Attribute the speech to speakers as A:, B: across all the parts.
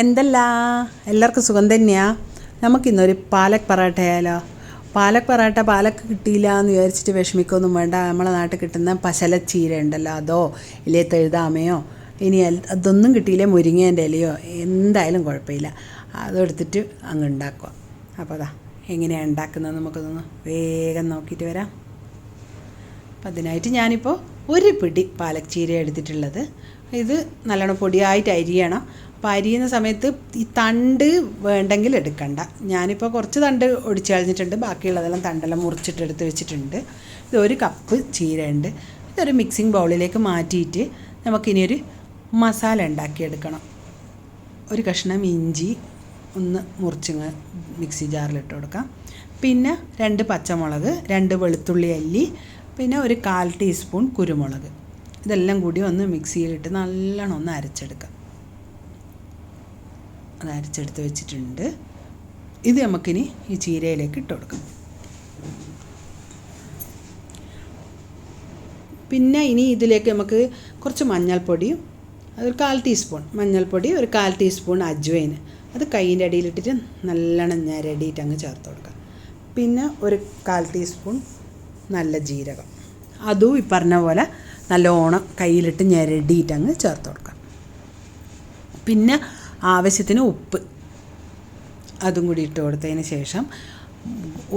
A: എന്തല്ല എല്ലാവർക്കും സുഖം തന്നെയാണ്. നമുക്കിന്നൊരു പാലക് പൊറോട്ട ആയാലോ? പാലക് പൊറോട്ട പാലക്ക് കിട്ടിയില്ല എന്ന് വിചാരിച്ചിട്ട് വിഷമിക്കൊന്നും വേണ്ട. നമ്മളെ നാട്ടിൽ കിട്ടുന്ന പശലച്ചീര ഉണ്ടല്ലോ, അതോ ഇല്ലേ തെഴുതാമയോ, ഇനി അതൊന്നും കിട്ടിയില്ലേ മുരിങ്ങേൻ്റെ ഇലയോ, എന്തായാലും കുഴപ്പമില്ല, അതെടുത്തിട്ട് അങ്ങ് ഉണ്ടാക്കുക. അപ്പോൾ അതാ എങ്ങനെയാണ് ഉണ്ടാക്കുന്നത് നമുക്കൊന്ന് വേഗം നോക്കിയിട്ട് വരാം. അപ്പം അതിനായിട്ട് ഞാനിപ്പോൾ ഒരു പിടി പാലക് ചീര എടുത്തിട്ടുള്ളത്. ഇത് നല്ലോണം പൊടിയായിട്ട് അരിയണം. അപ്പോൾ അരിയുന്ന സമയത്ത് ഈ തണ്ട് വേണ്ടെങ്കിൽ എടുക്കണ്ട. ഞാനിപ്പോൾ കുറച്ച് തണ്ട് ഒടിച്ച് കളഞ്ഞിട്ടുണ്ട്, ബാക്കിയുള്ളതെല്ലാം തണ്ടെല്ലാം മുറിച്ചിട്ട് എടുത്ത് വെച്ചിട്ടുണ്ട്. ഇത് 1 കപ്പ് ചീര ഉണ്ട്. ഇതൊരു മിക്സിംഗ് ബൗളിലേക്ക് മാറ്റിയിട്ട് നമുക്കിനിയൊരു മസാല ഉണ്ടാക്കിയെടുക്കണം. ഒരു കഷ്ണം ഇഞ്ചി ഒന്ന് മുറിച്ചിങ്ങ് മിക്സി ജാറിലിട്ട് കൊടുക്കാം. പിന്നെ 2 പച്ചമുളക്, 2 വെളുത്തുള്ളി അല്ലി, പിന്നെ ഒരു 1/4 ടീസ്പൂൺ കുരുമുളക്. ഇതെല്ലാം കൂടി ഒന്ന് മിക്സിയിലിട്ട് നല്ലോണം ഒന്ന് അരച്ചെടുക്കാം. അത് അരച്ചെടുത്ത് വെച്ചിട്ടുണ്ട്. ഇത് നമുക്കിനി ഈ ചീരയിലേക്ക് ഇട്ട് കൊടുക്കാം. പിന്നെ ഇനി ഇതിലേക്ക് നമുക്ക് കുറച്ച് മഞ്ഞൾപ്പൊടിയും, അതൊരു 1/4 ടീസ്പൂൺ മഞ്ഞൾപ്പൊടി, ഒരു 1/4 ടീസ്പൂൺ അജ്വൈൻ, അത് കൈയിൻ്റെ അടിയിലിട്ടിട്ട് നല്ലോണം ഞരടിയിട്ട് അങ്ങ് ചേർത്ത് കൊടുക്കാം. പിന്നെ ഒരു 1/4 ടീസ്പൂൺ നല്ല ജീരകം, അതും ഈ പറഞ്ഞ പോലെ നല്ലോണം കയ്യിലിട്ട് ഞരടിയിട്ട് അങ്ങ് ചേർത്ത് കൊടുക്കാം. പിന്നെ ആവശ്യത്തിന് ഉപ്പ്, അതും കൂടി ഇട്ട് കൊടുത്തതിന് ശേഷം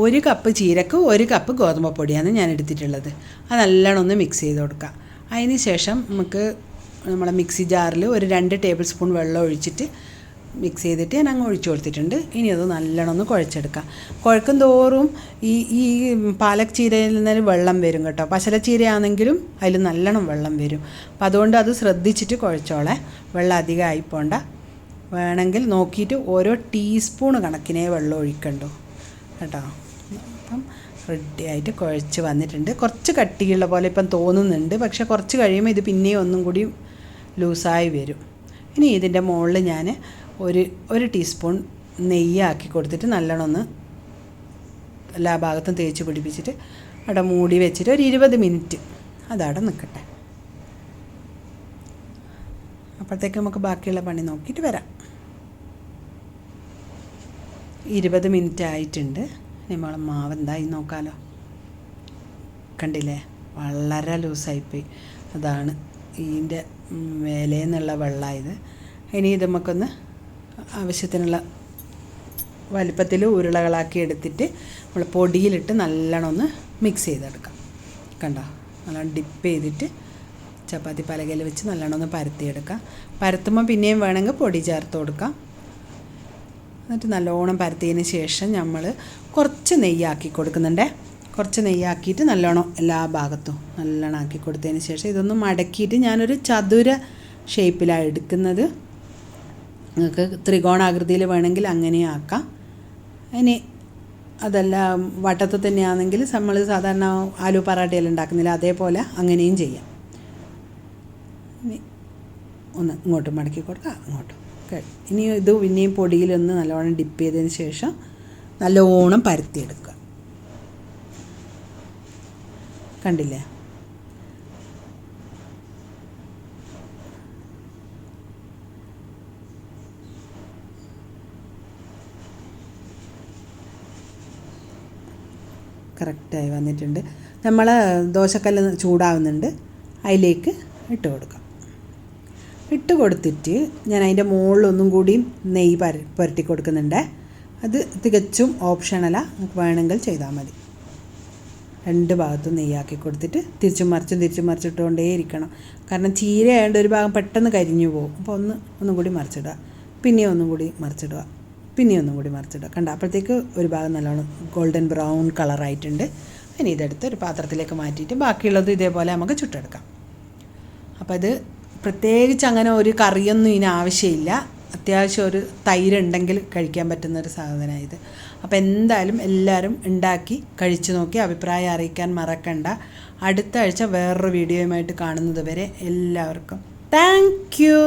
A: 1 കപ്പ് ചീരക്ക് 1 കപ്പ് ഗോതമ്പ് പൊടിയാണ് ഞാൻ എടുത്തിട്ടുള്ളത്. അത് നല്ലോണം ഒന്ന് മിക്സ് ചെയ്ത് കൊടുക്കുക. അതിന് ശേഷം നമുക്ക് നമ്മളെ മിക്സി ജാറിൽ ഒരു 2 ടേബിൾ സ്പൂൺ വെള്ളം ഒഴിച്ചിട്ട് മിക്സ് ചെയ്തിട്ട് ഞാൻ അങ്ങ് ഒഴിച്ചു കൊടുത്തിട്ടുണ്ട്. ഇനി അത് നല്ലോണം ഒന്ന് കുഴച്ചെടുക്കാം. കുഴക്കും തോറും ഈ പാലക് ചീരയിൽ നിന്ന് വെള്ളം വരും കേട്ടോ. പശലച്ചീരയാണെങ്കിലും അതിൽ നല്ലോണം വെള്ളം വരും. അപ്പം അതുകൊണ്ട് അത് ശ്രദ്ധിച്ചിട്ട് കുഴച്ചോളെ, വെള്ളം അധികം ആയിപ്പോണ്ട. വേണമെങ്കിൽ നോക്കിയിട്ട് ഓരോ ടീസ്പൂൺ കണക്കിനേ വെള്ളം ഒഴിക്കണ്ടോ കേട്ടോ. അപ്പം റെഡിയായിട്ട് കുഴച്ച് വന്നിട്ടുണ്ട്. കുറച്ച് കട്ടിയുള്ള പോലെ ഇപ്പം തോന്നുന്നുണ്ട്, പക്ഷെ കുറച്ച് കഴിയുമ്പോൾ ഇത് പിന്നെയും ഒന്നും കൂടി ലൂസായി വരും. ഇനി ഇതിൻ്റെ മുകളിൽ ഞാൻ ഒരു ടീസ്പൂൺ നെയ്യാക്കി കൊടുത്തിട്ട് നല്ലോണം ഒന്ന് എല്ലാ ഭാഗത്തും തേച്ച് പിടിപ്പിച്ചിട്ട് അവിടെ മൂടി വെച്ചിട്ട് ഒരു 20 മിനിറ്റ് അതവിടെ നിൽക്കട്ടെ. അപ്പോഴത്തേക്ക് നമുക്ക് ബാക്കിയുള്ള പണി നോക്കിയിട്ട് വരാം. 20 മിനിറ്റ് ആയിട്ടുണ്ട്. നമ്മളെ മാവ് എന്തായി നോക്കാമല്ലോ. കണ്ടില്ലേ, വളരെ ലൂസായിപ്പോയി. അതാണ് ഇതിൻ്റെ മേലേന്നുള്ള വെള്ളമായത്. ഇനി ഇത് നമുക്കൊന്ന് ആവശ്യത്തിനുള്ള വലിപ്പത്തിൽ ഉരുളകളാക്കി എടുത്തിട്ട് നമ്മൾ പൊടിയിലിട്ട് നല്ലോണം ഒന്ന് മിക്സ് ചെയ്തെടുക്കാം. കണ്ടോ, നല്ലോണം ഡിപ്പ് ചെയ്തിട്ട് ചപ്പാത്തി പലകയിൽ വെച്ച് നല്ലോണം ഒന്ന് പരത്തിയെടുക്കാം. പരത്തുമ്പോൾ പിന്നെയും വേണമെങ്കിൽ പൊടി ചേർത്ത് കൊടുക്കാം. എന്നിട്ട് നല്ലോണം പരത്തിയതിന് ശേഷം നമ്മൾ കുറച്ച് നെയ്യാക്കി കൊടുക്കുന്നുണ്ട്. കുറച്ച് നെയ്യാക്കിയിട്ട് നല്ലോണം എല്ലാ ഭാഗത്തും നല്ലോണം ആക്കി കൊടുത്തതിന് ശേഷം ഇതൊന്ന് മടക്കിയിട്ട് ഞാനൊരു ചതുര ഷേപ്പിലാണ് എടുക്കുന്നത്. നിങ്ങൾക്ക് ത്രികോണാകൃതിയിൽ വേണമെങ്കിൽ അങ്ങനെയും ആക്കാം. ഇനി അതല്ല വട്ടത്തിൽ തന്നെയാണെങ്കിൽ നമ്മൾ സാധാരണ ആലു പറാട്ടയെല്ലാം ഉണ്ടാക്കുന്നില്ല, അതേപോലെ അങ്ങനെയും ചെയ്യാം. ഇനി ഒന്ന് ഇങ്ങോട്ടും മടക്കി കൊടുക്കുക, അങ്ങോട്ടും. ഇനി ഇത് പിന്നെയും പൊടിയിലൊന്ന് നല്ലോണം ഡിപ്പ് ചെയ്തതിന് ശേഷം നല്ലോണം പരത്തിയെടുക്കുക. കണ്ടില്ലേ, കറക്റ്റായി വന്നിട്ടുണ്ട്. നമ്മൾ ദോശക്കല്ല് ചൂടാവുന്നുണ്ട്, അതിലേക്ക് ഇട്ട് കൊടുക്കാം. ഇട്ട് കൊടുത്തിട്ട് ഞാൻ അതിൻ്റെ മുകളിലൊന്നും കൂടിയും നെയ്യ് പുരട്ടി കൊടുക്കുന്നുണ്ട്. അത് തികച്ചും ഓപ്ഷണലാണ്, നമുക്ക് വേണമെങ്കിൽ ചെയ്താൽ മതി. 2 ഭാഗത്തും നെയ്യാക്കി കൊടുത്തിട്ട് തിരിച്ചും മറിച്ചിട്ടുകൊണ്ടേ ഇരിക്കണം. കാരണം ചീര ആയതുകൊണ്ട് ഒരു ഭാഗം പെട്ടെന്ന് കരിഞ്ഞു പോകും. അപ്പോൾ ഒന്നും കൂടി മറിച്ചിടുക, പിന്നെയും ഒന്നും കൂടി മറിച്ചിടുക, പിന്നെയും ഒന്നും കൂടി മറിച്ചിടുക. കണ്ട, അപ്പോഴത്തേക്ക് ഒരു ഭാഗം നല്ലോണം ഗോൾഡൻ ബ്രൗൺ കളറായിട്ടുണ്ട്. ഇനി ഇതെടുത്ത് ഒരു പാത്രത്തിലേക്ക് മാറ്റിയിട്ട് ബാക്കിയുള്ളത് ഇതേപോലെ നമുക്ക് ചുട്ടെടുക്കാം. അപ്പോൾ ഇത് പ്രത്യേകിച്ച് അങ്ങനെ ഒരു കറിയൊന്നും ഇതിന് ആവശ്യമില്ല. അത്യാവശ്യം ഒരു തൈരുണ്ടെങ്കിൽ കഴിക്കാൻ പറ്റുന്നൊരു സാധനമാണ് ഇത്. അപ്പോൾ എന്തായാലും എല്ലാവരും ഉണ്ടാക്കി കഴിച്ചു നോക്കി അഭിപ്രായം അറിയിക്കാൻ മറക്കണ്ട. അടുത്ത ആഴ്ച വേറൊരു വീഡിയോയുമായിട്ട് കാണുന്നത് വരെ എല്ലാവർക്കും താങ്ക് യു.